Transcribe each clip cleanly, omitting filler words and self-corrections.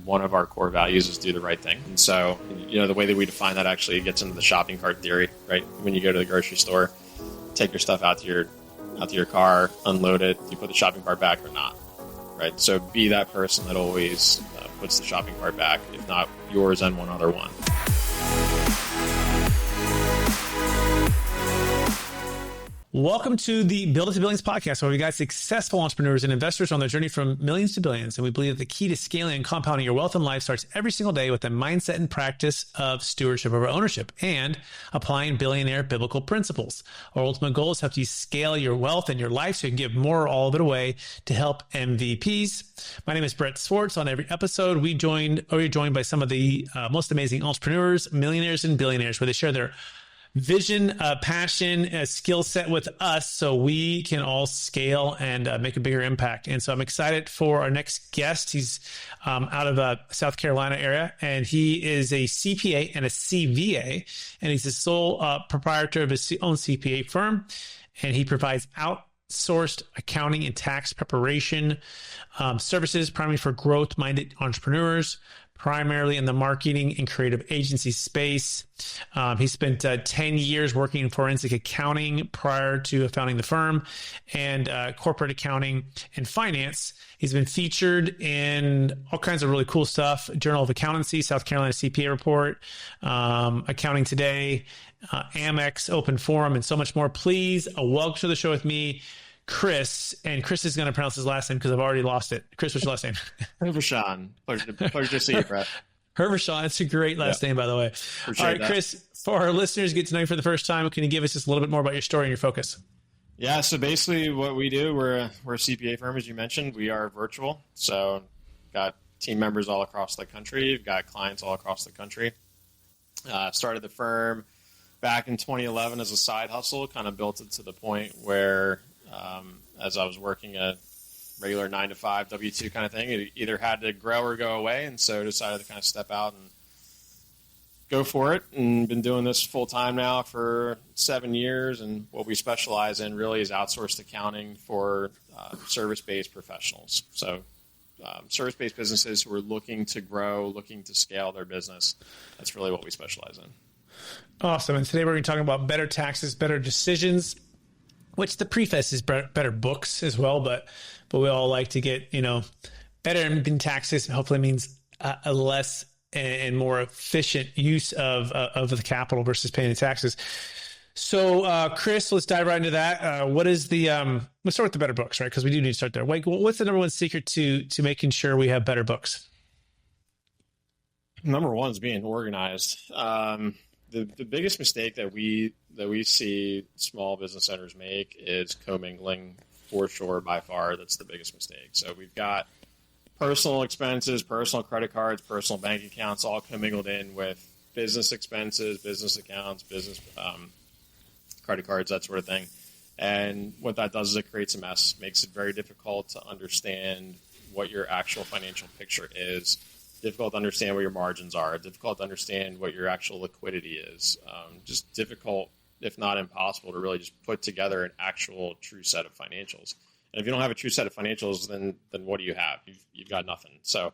one of our core values is do the right thing. And so, the way that we define that actually gets into the shopping cart theory, right? When you go to the grocery store, take your stuff out to your car, unload it, you put the shopping cart back or not, right? So be that person that always puts the shopping cart back, if not yours and one other one. Welcome to the Build It to Billions podcast, where we guide successful entrepreneurs and investors on their journey from millions to billions. And we believe that the key to scaling and compounding your wealth and life starts every single day with the mindset and practice of stewardship over ownership and applying billionaire biblical principles. Our ultimate goal is to help you scale your wealth and your life so you can give more or all of it away to help MVPs. My name is Brett Swartz. On every episode, we're joined by some of the most amazing entrepreneurs, millionaires, and billionaires, where they share their vision, passion, skill set with us so we can all scale and make a bigger impact. And so I'm excited for our next guest. He's out of South Carolina area, and he is a CPA and a CVA, and he's the sole proprietor of his own CPA firm, and he provides outsourced accounting and tax preparation services, primarily for growth-minded entrepreneurs, primarily in the marketing and creative agency space. He spent 10 years working in forensic accounting prior to founding the firm, and corporate accounting and finance. He's been featured in all kinds of really cool stuff: Journal of Accountancy, South Carolina CPA Report, Accounting Today, Amex, Open Forum, and so much more. Please welcome to the show with me, Chris, and Chris is going to pronounce his last name because I've already lost it. Chris, what's your last name? Hervochon. Pleasure to see you, Brett. Hervochon. It's a great last name, by the way. Appreciate All right, that. Chris, for our listeners get to know you for the first time, can you give us just a little bit more about your story and your focus? Yeah, so basically what we do, we're a CPA firm, as you mentioned. We are virtual, so got team members all across the country. We've got clients all across the country. Started the firm back in 2011 as a side hustle, kind of built it to the point where as I was working a regular 9-to-5 W-2 kind of thing, it either had to grow or go away, and so decided to kind of step out and go for it, and been doing this full time now for 7 years. And what we specialize in really is outsourced accounting for service-based professionals. So service-based businesses who are looking to grow, looking to scale their business. That's really what we specialize in. Awesome. And today we're going to be talking about better taxes, better decisions, which the preface is better books as well, but we all like to get, better in taxes, hopefully means a less and more efficient use of the capital versus paying the taxes. So, Chris, let's dive right into that. What is let's start with the better books, right? Because we do need to start there. What's the number one secret to making sure we have better books? Number one is being organized. The biggest mistake that we see small business owners make is co-mingling. For sure, by far, that's the biggest mistake. So we've got personal expenses, personal credit cards, personal bank accounts, all commingled in with business expenses, business accounts, business credit cards, that sort of thing. And what that does is it creates a mess, makes it very difficult to understand what your actual financial picture is, difficult to understand what your margins are, difficult to understand what your actual liquidity is, just difficult, if not impossible, to really just put together an actual true set of financials. And if you don't have a true set of financials, then what do you have? You've got nothing. So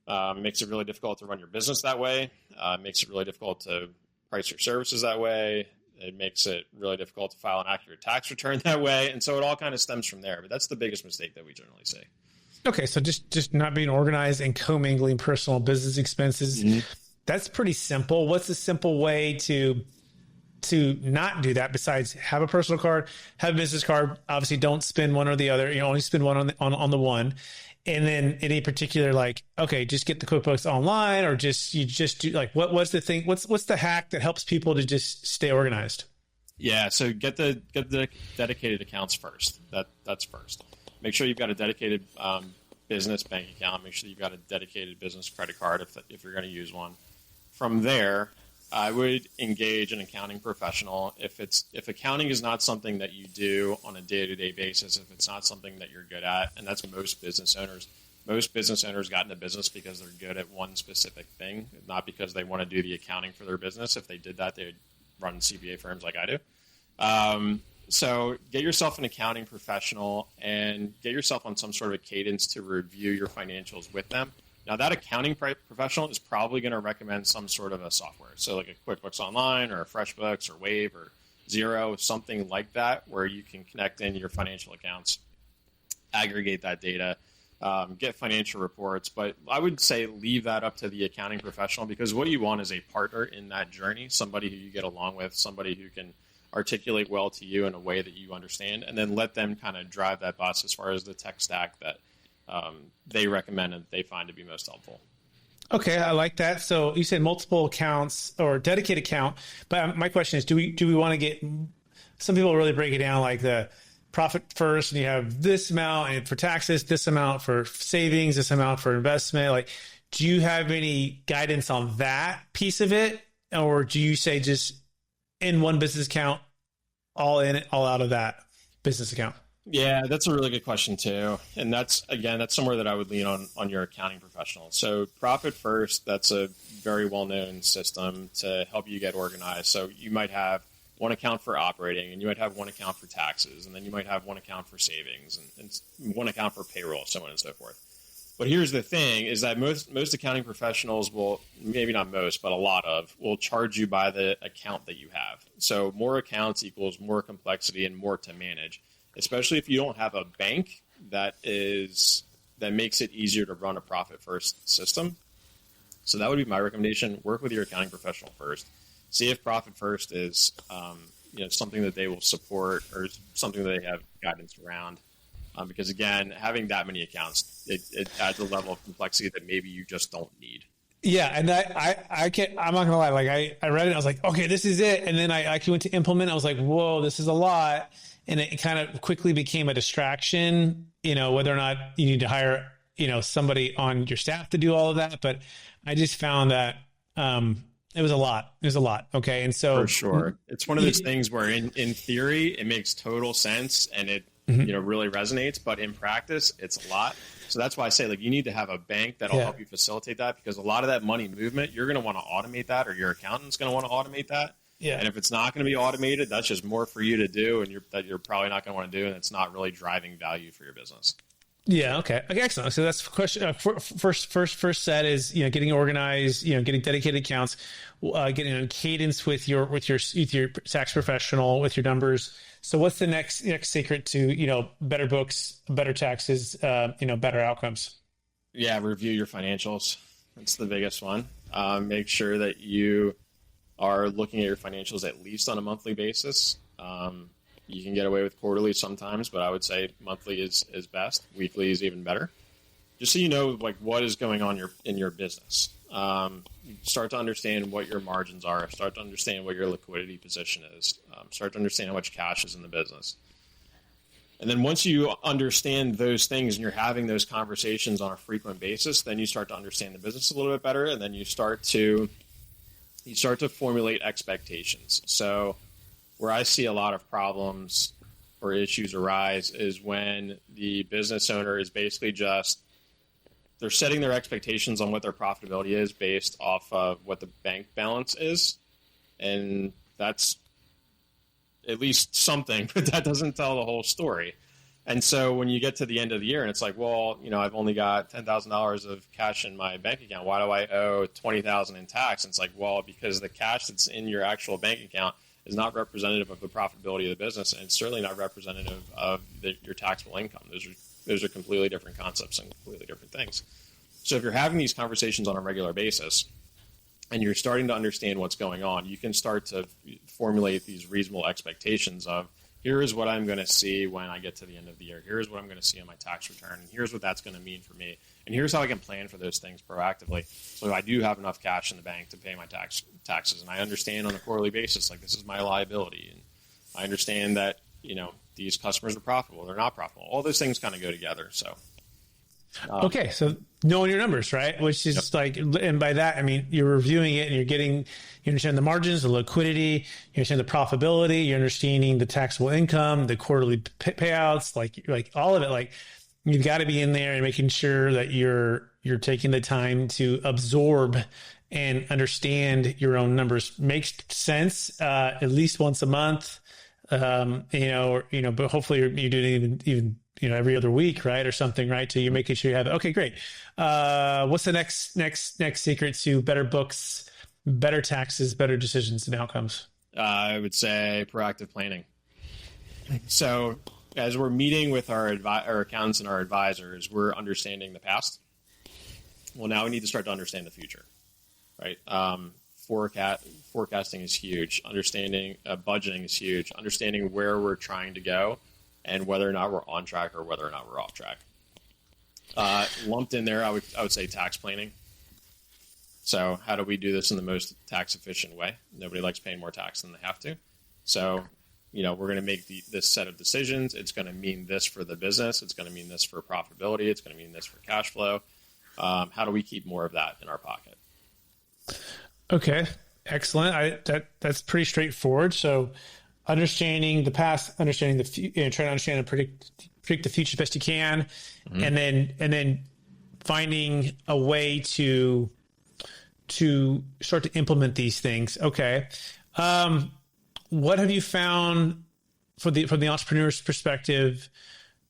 it makes it really difficult to run your business that way. It makes it really difficult to price your services that way. It makes it really difficult to file an accurate tax return that way. And so it all kind of stems from there. But that's the biggest mistake that we generally see. Okay, so just not being organized and commingling personal business expenses. Mm-hmm. That's pretty simple. What's a simple way to not do that besides have a personal card, have a business card? Obviously, don't spend one or the other. Only spend one on the one. And then any particular, okay, just get the QuickBooks online, or you just do what's the thing? What's the hack that helps people to just stay organized? Yeah, so get the dedicated accounts first. That's first. Make sure you've got a dedicated business bank account. Make sure you've got a dedicated business credit card if you're going to use one. From there, I would engage an accounting professional. If accounting is not something that you do on a day-to-day basis, if it's not something that you're good at, and that's most business owners. Most business owners got into business because they're good at one specific thing, not because they want to do the accounting for their business. If they did that, they would run CPA firms like I do. So get yourself an accounting professional and get yourself on some sort of a cadence to review your financials with them Now, that accounting professional is probably going to recommend some sort of a software. So like a QuickBooks Online or a FreshBooks or Wave or Xero, something like that, where you can connect in your financial accounts, aggregate that data, get financial reports. But I would say leave that up to the accounting professional, because what you want is a partner in that journey, somebody who you get along with, somebody who can articulate well to you in a way that you understand, and then let them kind of drive that bus as far as the tech stack that they recommend and they find to be most helpful. Okay, I like that. So you said multiple accounts or dedicated account, but my question is, do we want to get, some people really break it down like the profit first, and you have this amount and for taxes, this amount for savings, this amount for investment. Like, do you have any guidance on that piece of it? Or do you say just in one business account, all in, all out of that business account? Yeah, that's a really good question too. And that's somewhere that I would lean on your accounting professional. So Profit First, that's a very well-known system to help you get organized. So you might have one account for operating, and you might have one account for taxes, and then you might have one account for savings, and one account for payroll, so on and so forth. But here's the thing, is that most accounting professionals will, maybe not most, but a lot of, will charge you by the account that you have. So more accounts equals more complexity and more to manage, especially if you don't have a bank that makes it easier to run a Profit First system. So that would be my recommendation. Work with your accounting professional first. See if Profit First is something that they will support, or something that they have guidance around. Because again, having that many accounts, it adds a level of complexity that maybe you just don't need. Yeah, and I'm not gonna lie. Like I read it, I was like, okay, this is it. And then I went to implement. I was like, whoa, this is a lot. And it kind of quickly became a distraction. Whether or not you need to hire somebody on your staff to do all of that. But I just found that it was a lot. It was a lot. Okay, and so for sure, it's one of those things where in theory it makes total sense and it really resonates, but in practice it's a lot. So that's why I say, like, you need to have a bank that'll help you facilitate that, because a lot of that money movement, you're going to want to automate that, or your accountant's going to want to automate that. Yeah. And if it's not going to be automated, that's just more for you to do, and that you're probably not going to want to do, and it's not really driving value for your business. Yeah. Okay. Excellent. So that's question. First set is getting organized. Getting dedicated accounts, getting on cadence with your tax professional, with your numbers. So what's the next secret to better books, better taxes, better outcomes? Yeah. Review your financials. That's the biggest one. Make sure that you are looking at your financials at least on a monthly basis. You can get away with quarterly sometimes, but I would say monthly is best. Weekly is even better. Just so you know, like, what is going on in your business. Start to understand what your margins are. Start to understand what your liquidity position is. Start to understand how much cash is in the business. And then once you understand those things and you're having those conversations on a frequent basis, then you start to understand the business a little bit better, and then you start to formulate expectations. So where I see a lot of problems or issues arise is when the business owner is basically they're setting their expectations on what their profitability is based off of what the bank balance is. And that's at least something, but that doesn't tell the whole story. And so when you get to the end of the year and it's like, well, I've only got $10,000 of cash in my bank account. Why do I owe $20,000 in tax? And it's like, well, because the cash that's in your actual bank account is not representative of the profitability of the business, and it's certainly not representative of your taxable income. Those are completely different concepts and completely different things. So if you're having these conversations on a regular basis and you're starting to understand what's going on, you can start to formulate these reasonable expectations of, here is what I'm going to see when I get to the end of the year. Here's what I'm going to see on my tax return. And here's what that's going to mean for me. And here's how I can plan for those things proactively. So I do have enough cash in the bank to pay my taxes. And I understand on a quarterly basis, like, this is my liability. And I understand that, these customers are profitable. They're not profitable. All those things kind of go together. So. Okay. So knowing your numbers, right? Which is and by that, I mean, you're reviewing it and you understand the margins, the liquidity, you understand the profitability, you're understanding the taxable income, the quarterly payouts, like all of it. Like, you've got to be in there and making sure that you're taking the time to absorb and understand your own numbers. Makes sense, at least once a month, but hopefully you're doing it even every other week, right? Or something, right? So you're making sure you have, okay, great. What's the next secret to better books, better taxes, better decisions and outcomes? I would say proactive planning. So as we're meeting with our accountants and our advisors, we're understanding the past. Well, now we need to start to understand the future, right? Forecasting is huge. Understanding budgeting is huge. Understanding where we're trying to go and whether or not we're on track or whether or not we're off track. Lumped in there, I would say tax planning. So how do we do this in the most tax efficient way? Nobody likes paying more tax than they have to. So, we're going to make this set of decisions. It's going to mean this for the business. It's going to mean this for profitability. It's going to mean this for cash flow. How do we keep more of that in our pocket? Okay, excellent. That's pretty straightforward. So understanding the past, understanding the future, trying to understand and predict the future as best you can, and then finding a way to start to implement these things. Okay. What have you found from the entrepreneur's perspective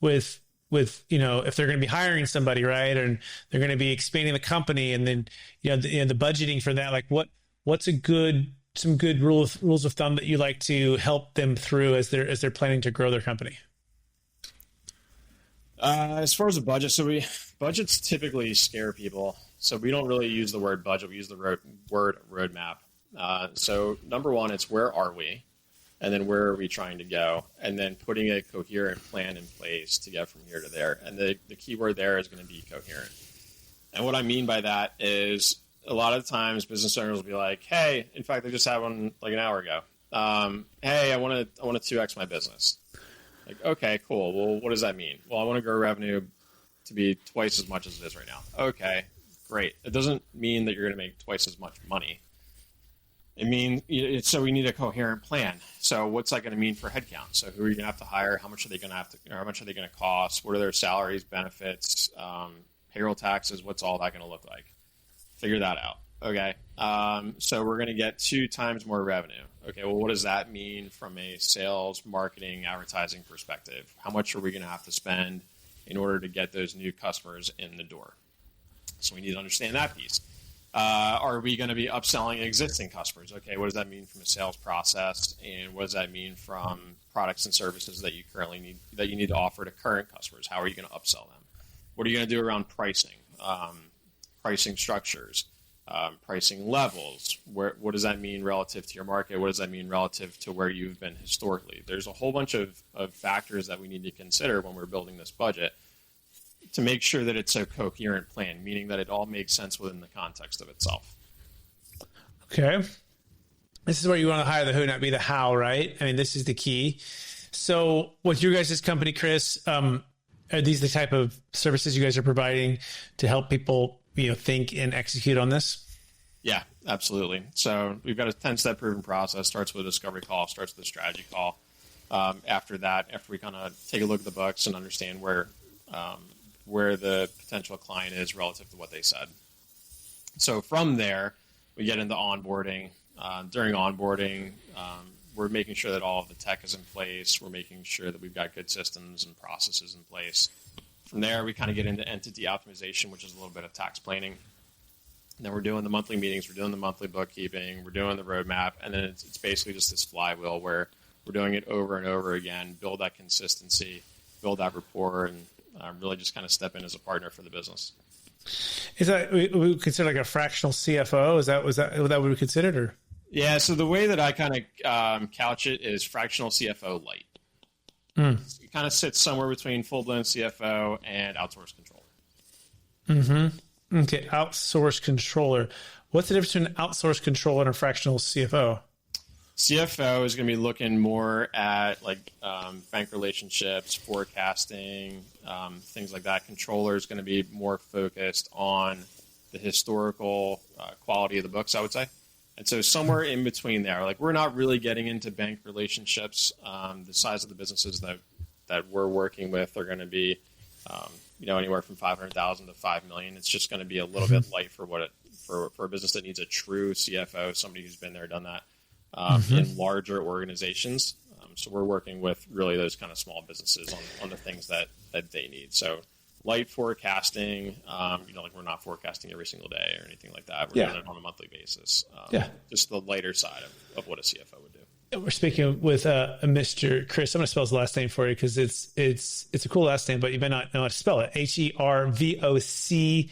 with if they're going to be hiring somebody, right, and they're going to be expanding the company, and then the budgeting for that, like what's some good rules of thumb that you like to help them through as they're planning to grow their company? As far as the budget, budgets typically scare people, so we don't really use the word budget. We use the word roadmap. So number one, it's where are we? And then where are we trying to go? And then putting a coherent plan in place to get from here to there. And the key word there is going to be coherent. And what I mean by that is a lot of times business owners will be like, hey, in fact, I just had one like an hour ago. Hey, I want to 2X my business. Like, okay, cool. Well, what does that mean? Well, I want to grow revenue to be twice as much as it is right now. Okay, great. It doesn't mean that you're going to make twice as much money. It means so we need a coherent plan. So what's that going to mean for headcount? So who are you going to have to hire? How much are they going to have to? How much are they going to cost? What are their salaries, benefits, payroll taxes? What's all that going to look like? Figure that out. Okay. So we're going to get 2 times more revenue. Okay. Well, what does that mean from a sales, marketing, advertising perspective? How much are we going to have to spend in order to get those new customers in the door? So we need to understand that piece. Are we going to be upselling existing customers? Okay, what does that mean from a sales process, and what does that mean from products and services that you currently need to offer to current customers? How are you going to upsell them? What are you going to do around pricing, pricing structures, pricing levels? What does that mean relative to your market? What does that mean relative to where you've been historically? There's a whole bunch of factors that we need to consider when we're building this budget to make sure that it's a coherent plan, meaning that it all makes sense within the context of itself. Okay. This is where you want to hire the who, not be the how, right? I mean, this is the key. So with your guys' company, Chris, are these the type of services you guys are providing to help people, think and execute on this? Yeah, absolutely. So we've got a 10-step proven process. Starts with a discovery call, starts with a strategy call. After we kind of take a look at the books and understand where the potential client is relative to what they said. So from there, we get into onboarding. During onboarding, we're making sure that all of the tech is in place. We're making sure that we've got good systems and processes in place. From there, we kind of get into entity optimization, which is a little bit of tax planning. And then we're doing the monthly meetings, we're doing the monthly bookkeeping, we're doing the roadmap, and then it's basically just this flywheel where we're doing it over and over again, build that consistency, build that rapport, and really just kind of step in as a partner for the business. Is that we would consider like a fractional CFO? Was that what we considered? Or? Yeah. So the way that I kind of couch it is fractional CFO light. It kind of sits somewhere between full blown CFO and outsourced controller. Okay, outsourced controller. What's the difference between an outsourced controller and a fractional CFO? CFO is going to be looking more at bank relationships, forecasting, things like that. Controller is going to be more focused on the historical quality of the books, I would say. And so somewhere in between there, we're not really getting into bank relationships. The size of the businesses that we're working with are going to be, anywhere from 500,000 to 5 million. It's just going to be a little bit light for a business that needs a true CFO, somebody who's been there, done that. In larger organizations. So we're working with really those kind of small businesses on the things that they need. So light forecasting, like we're not forecasting every single day or anything like that. We're doing it on a monthly basis. Just the lighter side of what a CFO would do. We're speaking with Mr. Chris. I'm going to spell his last name for you because it's a cool last name, but you may not know how to spell it. Hervochon.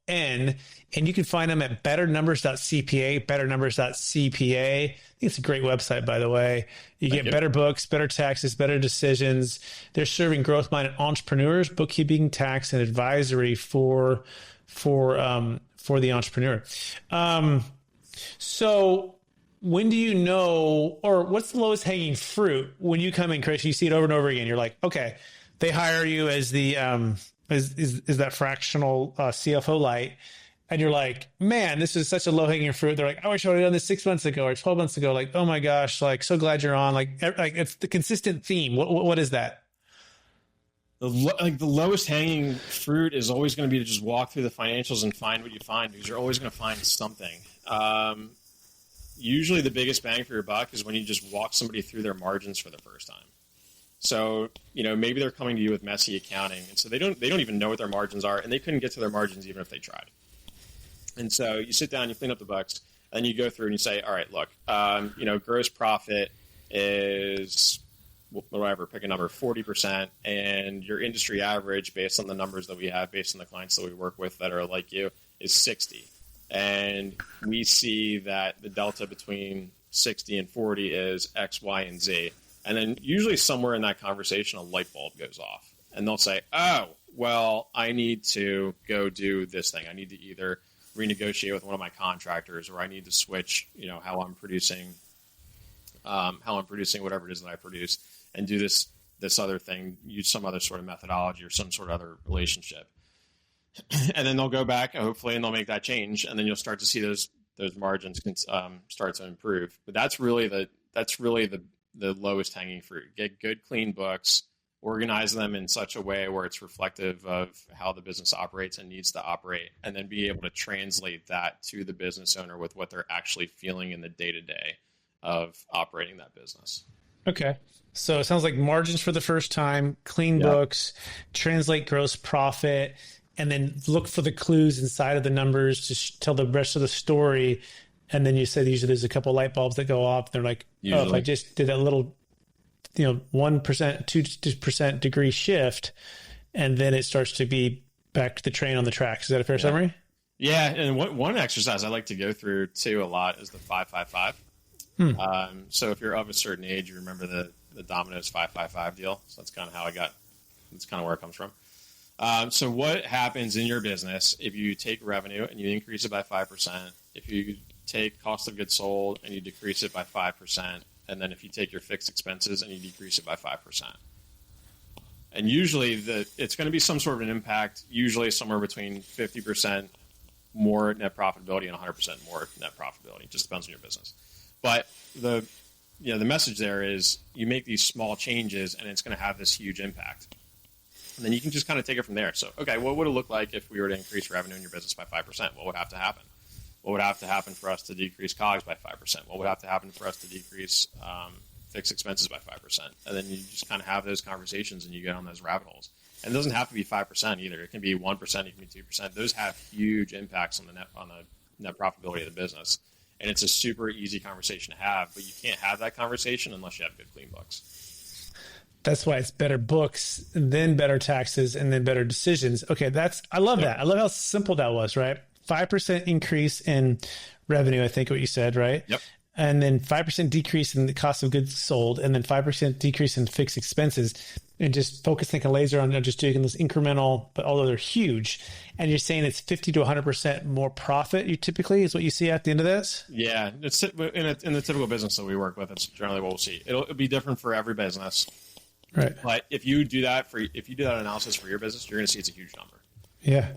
And you can find them at betternumbers.cpa, betternumbers.cpa. I think it's a great website, by the way. You get better books, better taxes, better decisions. They're serving growth-minded entrepreneurs, bookkeeping, tax, and advisory for the entrepreneur. So when do you know, or what's the lowest hanging fruit when you come in, Chris? You see it over and over again. You're like, okay, they hire you as the is that fractional CFO light, and you're like, man, this is such a low hanging fruit. They're like, I wish I would have done this 6 months ago or 12 months ago. Like, oh my gosh, like so glad you're on. Like it's the consistent theme. What is that? The lowest hanging fruit is always going to be to just walk through the financials and find what you find, because you're always going to find something. Usually the biggest bang for your buck is when you just walk somebody through their margins for the first time. So, maybe they're coming to you with messy accounting, and so they don't even know what their margins are, and they couldn't get to their margins even if they tried. And so you sit down, you clean up the books, and then you go through and you say, all right, look, gross profit is whatever, pick a number, 40%, and your industry average based on the numbers that we have, based on the clients that we work with that are like you, is 60. And we see that the delta between 60 and 40 is X, Y, and Z. And then usually somewhere in that conversation, a light bulb goes off. And they'll say, oh, well, I need to go do this thing. I need to either renegotiate with one of my contractors, or I need to switch, how I'm producing whatever it is that I produce, and do this other thing, use some other sort of methodology or some sort of other relationship. And then they'll go back, hopefully, and they'll make that change, and then you'll start to see those margins start to improve. But that's really the lowest hanging fruit. Get good, clean books, organize them in such a way where it's reflective of how the business operates and needs to operate, and then be able to translate that to the business owner with what they're actually feeling in the day-to-day of operating that business. Okay. So it sounds like margins for the first time, clean books, translate gross profit, and then look for the clues inside of the numbers to tell the rest of the story. And then you said usually there's a couple light bulbs that go off. They're like, if I just did a little, 1%, 2% degree shift, and then it starts to be back to the train on the tracks. Is that a fair summary? Yeah. And one exercise I like to go through too a lot is the 5-5-5. So if you're of a certain age, you remember the Domino's 5-5-5 deal. So that's kind of that's kind of where it comes from. So what happens in your business if you take revenue and you increase it by 5%, if you take cost of goods sold and you decrease it by 5%, and then if you take your fixed expenses and you decrease it by 5%. And usually it's going to be some sort of an impact, usually somewhere between 50% more net profitability and 100% more net profitability. It just depends on your business. But the message there is you make these small changes and it's going to have this huge impact. And then you can just kind of take it from there. So, okay, what would it look like if we were to increase revenue in your business by 5%? What would have to happen? What would have to happen for us to decrease COGS by 5%? What would have to happen for us to decrease fixed expenses by 5%? And then you just kind of have those conversations and you get on those rabbit holes. And it doesn't have to be 5% either. It can be 1%, it can be 2%. Those have huge impacts on the net profitability of the business. And it's a super easy conversation to have, but you can't have that conversation unless you have good, clean books. That's why it's better books, then better taxes, and then better decisions. Okay, I love that. I love how simple that was, right? 5% increase in revenue, I think what you said, right? Yep. And then 5% decrease in the cost of goods sold, and then 5% decrease in fixed expenses, and just focus like a laser on just doing this incremental, but although they're huge. And you're saying it's 50 to 100% more profit, you typically is what you see at the end of this? Yeah. It's in the typical business that we work with, it's generally what we'll see. It'll be different for every business. Right. But if you do that analysis for your business, you're going to see it's a huge number. Yeah.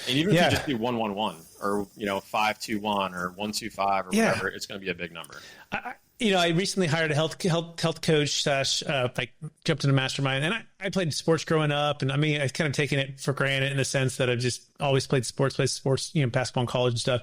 And even if you just do 1-1-1 or 5-2-1 or 1-2-5 or whatever, it's going to be a big number. I recently hired a health coach / jumped in a mastermind, and I played sports growing up, and I've kind of taken it for granted in the sense that I've just always played sports, basketball in college and stuff.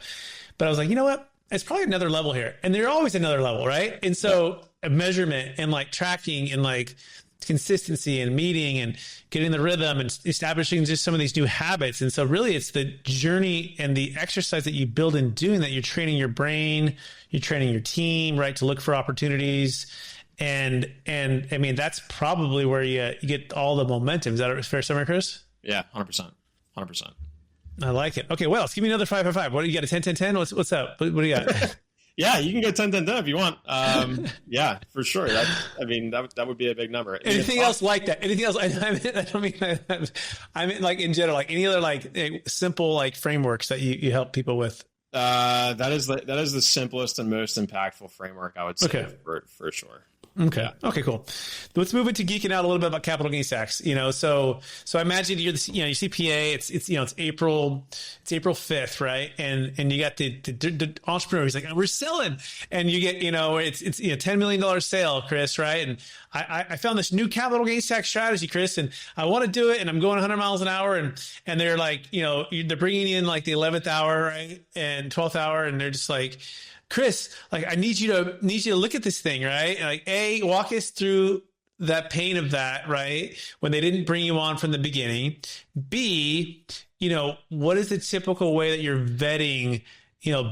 But I was like, you know what? it's probably another level here. And they're always another level, right? And so a measurement and like tracking and like consistency and meeting and getting the rhythm and establishing just some of these new habits. And so really it's the journey and the exercise that you build in doing that. You're training your brain, you're training your team, right, to look for opportunities. And I mean, that's probably where you get all the momentum. Is that a fair summary, Chris? Yeah, 100%. 100%. I like it. Okay, what else? Give me another 5 for 5. What do you got? A 10, 10, 10? What's up? What do you got? Yeah, you can go 10, 10, 10 if you want. Yeah, for sure. That would be a big number. Anything else like that? Anything else? I don't mean that. I mean like in general, like any other like simple like frameworks that you help people with. That is the simplest and most impactful framework I would say for sure. Okay. Yeah. Okay, cool. Let's move into geeking out a little bit about capital gains tax. So I imagine you're the, your CPA, it's April 5th, right? And you got the entrepreneur. He's like, we're selling, and you get, it's $10 million sale, Chris, right? And I found this new capital gains tax strategy, Chris, and I want to do it. And I'm going 100 miles an hour. And they're like, they're bringing in like the 11th hour, right? And 12th hour. And they're just like, Chris, like, I need you to look at this thing, right? And like, walk us through that pain of that, right? When they didn't bring you on from the beginning. B, what is the typical way that you're vetting,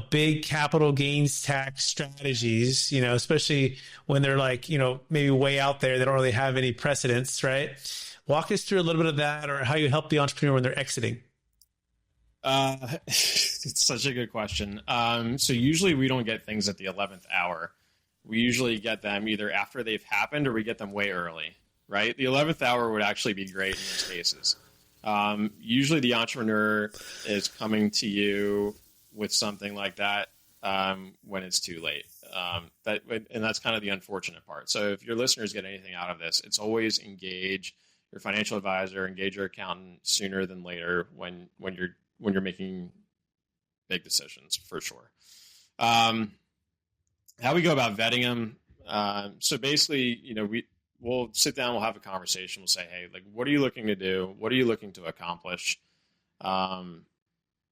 big capital gains tax strategies, especially when they're like, maybe way out there, they don't really have any precedents, right? Walk us through a little bit of that, or how you help the entrepreneur when they're exiting. It's such a good question. So usually we don't get things at the 11th hour. We usually get them either after they've happened, or we get them way early, right? The 11th hour would actually be great in those cases. Usually the entrepreneur is coming to you with something like that when it's too late. And that's kind of the unfortunate part. So if your listeners get anything out of this, it's always engage your financial advisor, engage your accountant sooner than later when you're making big decisions, for sure. How we go about vetting them. So basically, we'll sit down, we'll have a conversation. We'll say, hey, like, what are you looking to do? What are you looking to accomplish?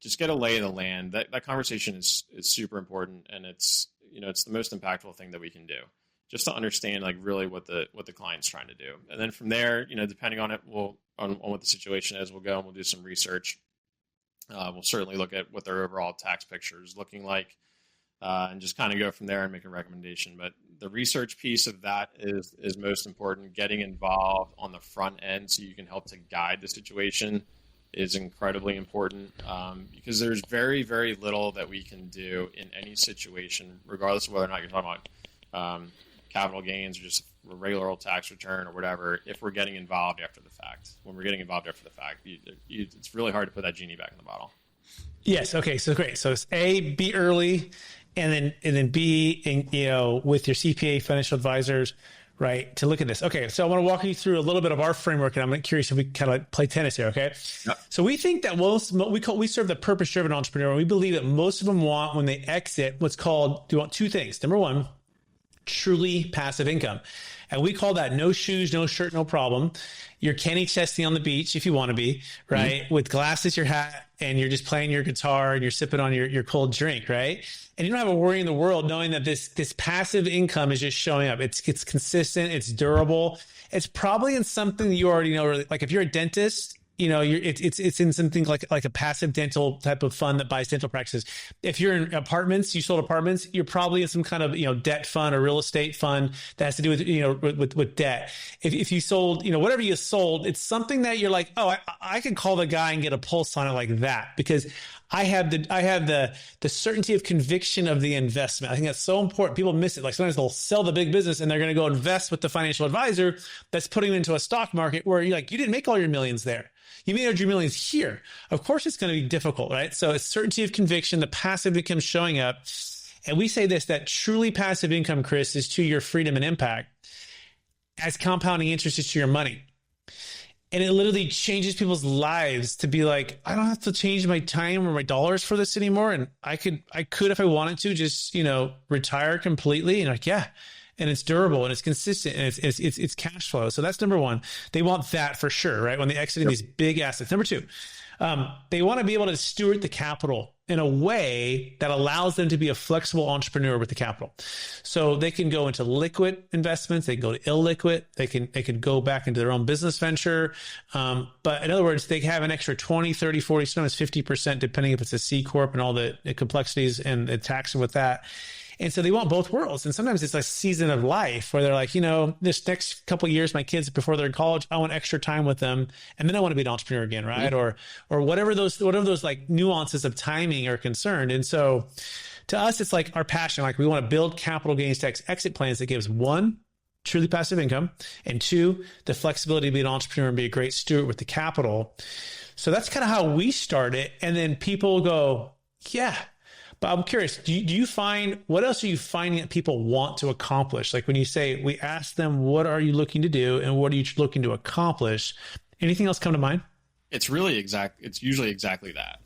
Just get a lay of the land. That conversation is super important. And it's the most impactful thing that we can do, just to understand like really what the client's trying to do. And then from there, depending on it, on what the situation is, we'll go and we'll do some research. We'll certainly look at what their overall tax picture is looking like, and just kind of go from there and make a recommendation. But the research piece of that is most important. Getting involved on the front end so you can help to guide the situation is incredibly important, because there's very, very little that we can do in any situation, regardless of whether or not you're talking about capital gains or just a regular old tax return or whatever, if we're getting involved after the fact. When we're getting involved after the fact, it's really hard to put that genie back in the bottle. Yes. Okay. So great. So it's A, be early, and then B, with your CPA financial advisors, right, to look at this. Okay. So I want to walk you through a little bit of our framework, and I'm curious if we kind of like play tennis here. Okay. Yep. So we think that we serve the purpose-driven entrepreneur, and we believe that most of them want, when they exit, they want two things. Number one, truly passive income. And we call that no shoes, no shirt, no problem. You're Kenny Chesney on the beach if you want to be, right? Mm-hmm. With glasses, your hat, and you're just playing your guitar and you're sipping on your cold drink, right? And you don't have a worry in the world knowing that this passive income is just showing up. It's consistent, it's durable. It's probably in something that you already know. Like if you're a dentist, it's in something like a passive dental type of fund that buys dental practices. If you're in apartments, you sold apartments, you're probably in some kind of, debt fund or real estate fund that has to do with debt. If you sold, whatever you sold, it's something that you're like, oh, I can call the guy and get a pulse on it like that, because I have the certainty of conviction of the investment. I think that's so important. People miss it. Like sometimes they'll sell the big business and they're going to go invest with the financial advisor that's putting them into a stock market where you're like, you didn't make all your millions there. You made your millions here. Of course, it's going to be difficult, right? So it's certainty of conviction, the passive income showing up. And we say this, that truly passive income, Chris, is to your freedom and impact as compounding interest is to your money. And it literally changes people's lives to be like, I don't have to change my time or my dollars for this anymore. And I could, if I wanted to, just, retire completely. And like, yeah. And it's durable and it's consistent and it's cash flow. So that's number one. They want that for sure, right? When they exit these big assets. Number two, they want to be able to steward the capital in a way that allows them to be a flexible entrepreneur with the capital. So they can go into liquid investments, they can go to illiquid, they can go back into their own business venture. But in other words, they have an extra 20, 30, 40, sometimes 50%, depending if it's a C Corp and all the complexities and the tax with that. And so they want both worlds. And sometimes it's a season of life where they're like, this next couple of years, my kids, before they're in college, I want extra time with them. And then I want to be an entrepreneur again. Right. Mm-hmm. Or whatever those like nuances of timing are concerned. And so to us, it's like our passion. Like we want to build capital gains tax exit plans that gives one, truly passive income, and two, the flexibility to be an entrepreneur and be a great steward with the capital. So that's kind of how we start it. And then people go, yeah. But I'm curious, do you find, what else are you finding that people want to accomplish? Like when you say, we ask them, what are you looking to do? And what are you looking to accomplish? Anything else come to mind? It's usually exactly that,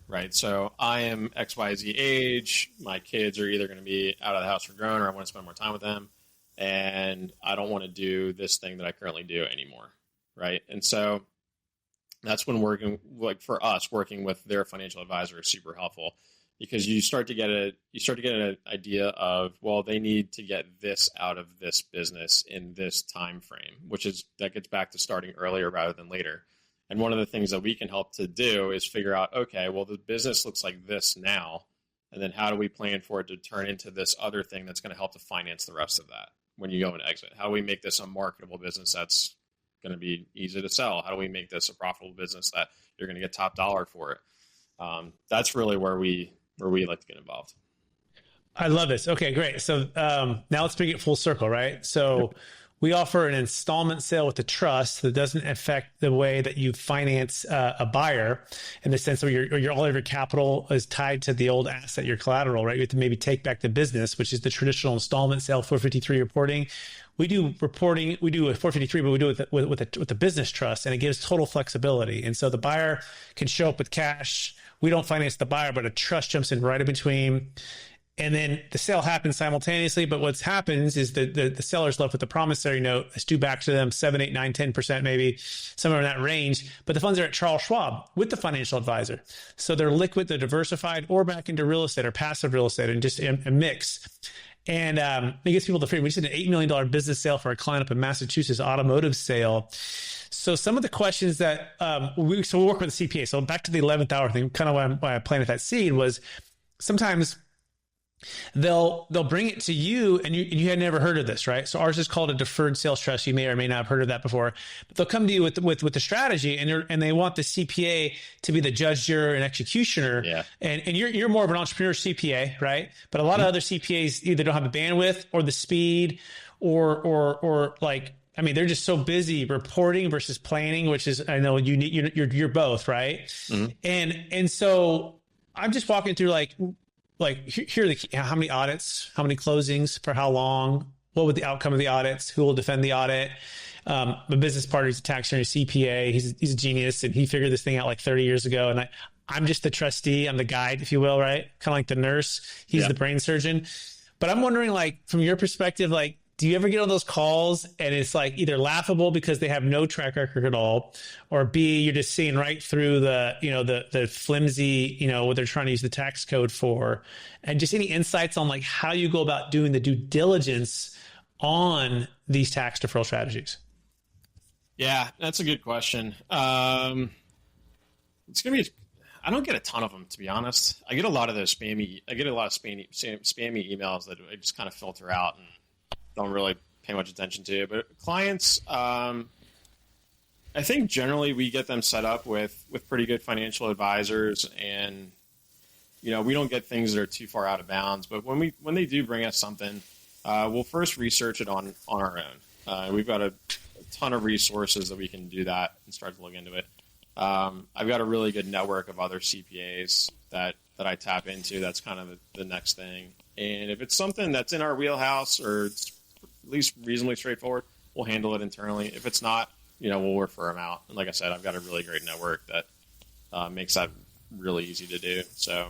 right? So I am XYZ age. My kids are either going to be out of the house or grown, or I want to spend more time with them. And I don't want to do this thing that I currently do anymore, right? And so that's when working with their financial advisor is super helpful. Because you start to get an idea of, well, they need to get this out of this business in this time frame, that gets back to starting earlier rather than later. And one of the things that we can help to do is figure out, okay, well, the business looks like this now, and then how do we plan for it to turn into this other thing that's going to help to finance the rest of that when you go and exit? How do we make this a marketable business that's going to be easy to sell? How do we make this a profitable business that you're going to get top dollar for it? That's really where we like to get involved. I love this. Okay, great. So now let's bring it full circle, right? So we offer an installment sale with a trust that doesn't affect the way that you finance a buyer, in the sense where your all of your capital is tied to the old asset, your collateral, right? You have to maybe take back the business, which is the traditional installment sale 453 reporting. We do reporting, we do a 453, but we do it with the business trust, and it gives total flexibility. And so the buyer can show up with cash. We don't finance the buyer, but a trust jumps in right in between. And then the sale happens simultaneously. But what happens is the seller's left with the promissory note. It's due back to them 7, 8, 9, 10%, maybe somewhere in that range. But the funds are at Charles Schwab with the financial advisor. So they're liquid, they're diversified, or back into real estate or passive real estate, and just a mix. And it gives people the freedom. We just did an $8 million business sale for a client up in Massachusetts, automotive sale. So some of the questions that we work with the CPA. So back to the 11th hour thing, kind of why I planted that seed was sometimes they'll bring it to you and you had never heard of this, right? So ours is called a deferred sales trust. You may or may not have heard of that before, but they'll come to you with the strategy, and they want the CPA to be the judge, juror, and executioner. Yeah. And you're more of an entrepreneur CPA, right? But a lot of other CPAs either don't have the bandwidth or the speed or like, I mean, they're just so busy reporting versus planning, which is, I know you're both, right? Mm-hmm. And so I'm just walking through like here are the key, how many audits, how many closings, for how long, what would the outcome of the audits, who will defend the audit. My business partner is a tax attorney, CPA. He's a genius, and he figured this thing out like 30 years ago. And I'm just the trustee. I'm the guide, if you will, right? Kind of like the nurse. He's the brain surgeon. But I'm wondering, like, from your perspective, like, do you ever get on those calls and it's like either laughable because they have no track record at all, or B, you're just seeing right through the flimsy, what they're trying to use the tax code for, and just any insights on like how you go about doing the due diligence on these tax deferral strategies? Yeah, that's a good question. It's going to be, I don't get a ton of them, to be honest. I get a lot of those spammy emails that I just kind of filter out and don't really pay much attention to. But clients, I think generally we get them set up with pretty good financial advisors, and we don't get things that are too far out of bounds. But when they do bring us something, we'll first research it on our own. We've got a ton of resources that we can do that and start to look into it. I've got a really good network of other CPAs that I tap into. That's kind of the next thing. And if it's something that's in our wheelhouse or it's at least reasonably straightforward, we'll handle it internally. If it's not, we'll refer them out. And like I said, I've got a really great network that makes that really easy to do. So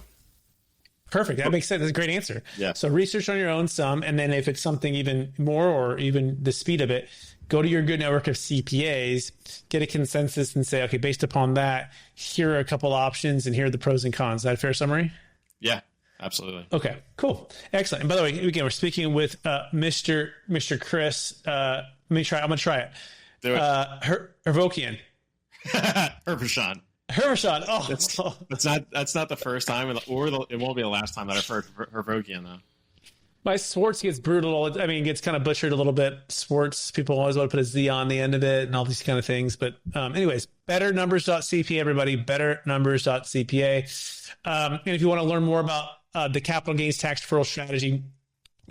perfect. That makes sense. That's a great answer. Yeah. So research on your own some, and then if it's something even more or even the speed of it, go to your good network of CPAs, get a consensus and say, okay, based upon that, here are a couple options and here are the pros and cons. Is that a fair summary? Yeah, absolutely. Okay, cool. Excellent. And by the way, again, we're speaking with Mr. Chris. Let me try. I'm going to try it. Do it. Hervochon. Hervochon. Hervochon. Oh, That's not the first time, it won't be the last time that I've heard Hervochon, though. my sports gets brutal. I mean, it gets kind of butchered a little bit. Sports, people always want to put a Z on the end of it and all these kind of things. But anyways, betternumbers.cpa, everybody, betternumbers.cpa. And if you want to learn more about the capital gains tax deferral strategy,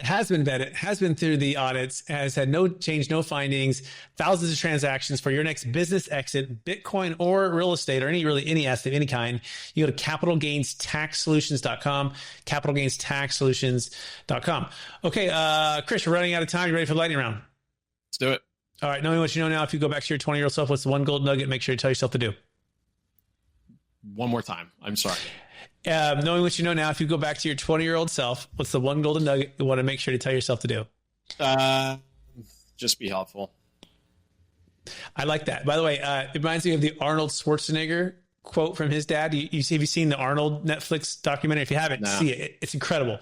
has been vetted, has been through the audits, has had no change, no findings, thousands of transactions for your next business exit, Bitcoin or real estate or any asset of any kind. You go to capitalgainstaxsolutions.com, capitalgainstaxsolutions.com. Okay, Chris, we're running out of time. You ready for the lightning round? Let's do it. All right, knowing what you know now, if you go back to your 20-year-old self, what's the one gold nugget make sure to tell yourself to do? One more time. I'm sorry. Knowing what you know now, if you go back to your 20-year-old self, what's the one golden nugget you want to make sure to tell yourself to do? Just be helpful. I like that. By the way, it reminds me of the Arnold Schwarzenegger quote from his dad. Have you seen the Arnold Netflix documentary? If you haven't, see it. It's incredible.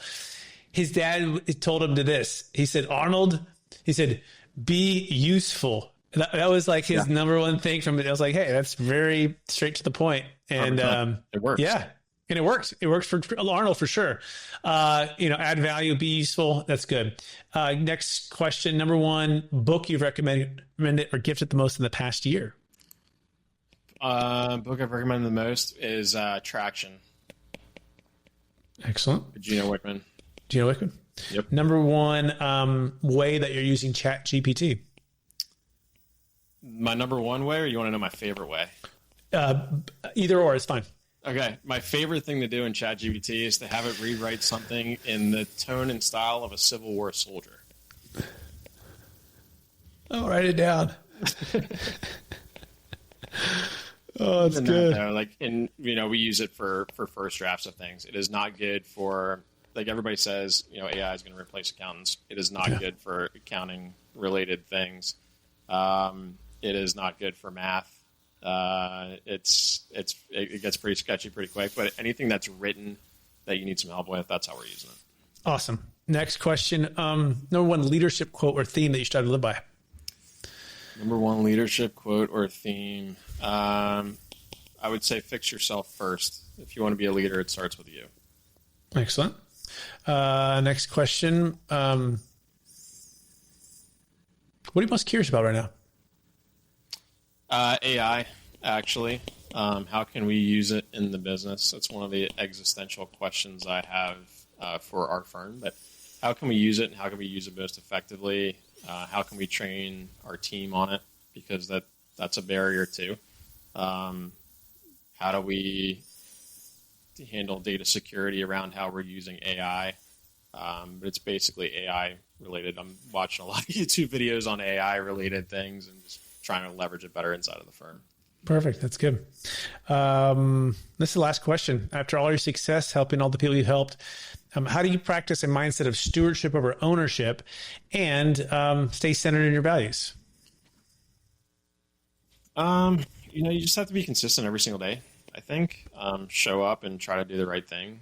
His dad told him to this. He said, Arnold, he said, be useful. That was like his number one thing from it. I was like, hey, that's very straight to the point. And it works. Yeah. And it works. It works for Arnold for sure. Add value, be useful. That's good. Next question. Number one book you've recommended or gifted the most in the past year? Book I've recommended the most is Traction. Excellent. Gino Wickman. Yep. Number one way that you're using ChatGPT? My number one way, or you want to know my favorite way? Either or is fine. Okay, my favorite thing to do in ChatGPT is to have it rewrite something in the tone and style of a Civil War soldier. I'll write it down. Oh, that's good. We use it for first drafts of things. It is not good for, like everybody says, AI is going to replace accountants. It is not good for accounting related things. It is not good for math. It gets pretty sketchy pretty quick, but anything that's written that you need some help with, that's how we're using it. Awesome. Next question. Number one leadership quote or theme that you strive to live by? Number one leadership quote or theme. I would say fix yourself first. If you want to be a leader, it starts with you. Excellent. Next question. What are you most curious about right now? AI, actually. How can we use it in the business? That's one of the existential questions I have for our firm. But how can we use it, and how can we use it most effectively? How can we train our team on it? Because that's a barrier too. How do we handle data security around how we're using AI? But it's basically AI related. I'm watching a lot of YouTube videos on AI related things and just trying to leverage it better inside of the firm. Perfect. That's good. This is the last question. After all your success helping all the people you've helped, how do you practice a mindset of stewardship over ownership and stay centered in your values? You just have to be consistent every single day, I think. Show up and try to do the right thing.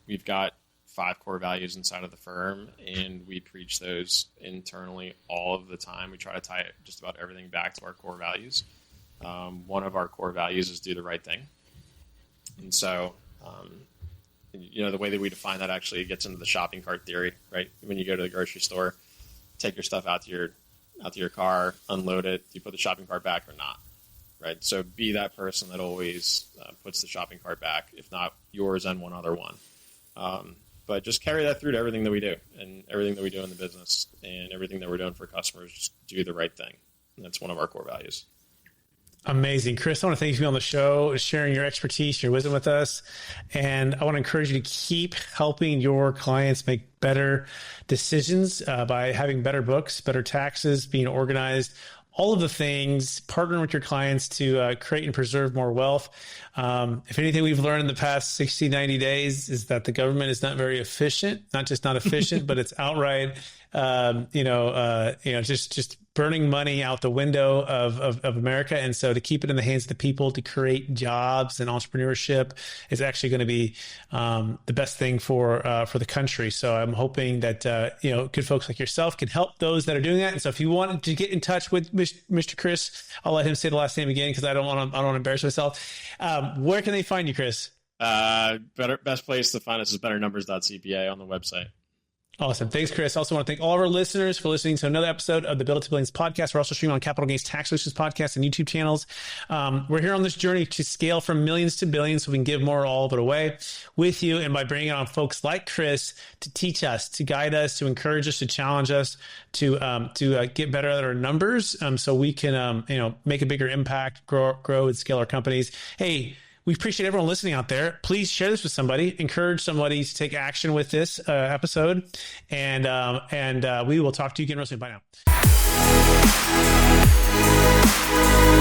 We've got 5 core values inside of the firm, and we preach those internally all of the time. We try to tie just about everything back to our core values. One of our core values is do the right thing. And so, the way that we define that actually gets into the shopping cart theory, right? When you go to the grocery store, take your stuff out to your car, unload it. Do you put the shopping cart back or not? Right? So be that person that always puts the shopping cart back, if not yours and one other one. But just carry that through to everything that we do, and everything that we do in the business, and everything that we're doing for customers. Just do the right thing. And that's one of our core values. Amazing. Chris, I want to thank you for being on the show, sharing your expertise, your wisdom with us. And I want to encourage you to keep helping your clients make better decisions by having better books, better taxes, being organized, all of the things, partnering with your clients to create and preserve more wealth. If anything we've learned in the past 60, 90 days is that the government is not very efficient, not just not efficient, but it's outright, just burning money out the window of America. And so to keep it in the hands of the people to create jobs and entrepreneurship is actually going to be the best thing for the country. So I'm hoping that, good folks like yourself can help those that are doing that. And so if you wanted to get in touch with Mr. Chris, I'll let him say the last name again because I don't want to embarrass myself. Where can they find you, Chris? Best place to find us is betternumbers.cpa on the website. Awesome. Thanks, Chris. Also want to thank all of our listeners for listening to another episode of the Build It to Billions podcast. We're also streaming on Capital Gains Tax Solutions podcast and YouTube channels. We're here on this journey to scale from millions to billions so we can give more, all of it away with you. And by bringing on folks like Chris to teach us, to guide us, to encourage us, to challenge us, to get better at our numbers so we can, make a bigger impact, grow and scale our companies. Hey, we appreciate everyone listening out there. Please share this with somebody. Encourage somebody to take action with this episode. And we will talk to you again real soon. Bye now.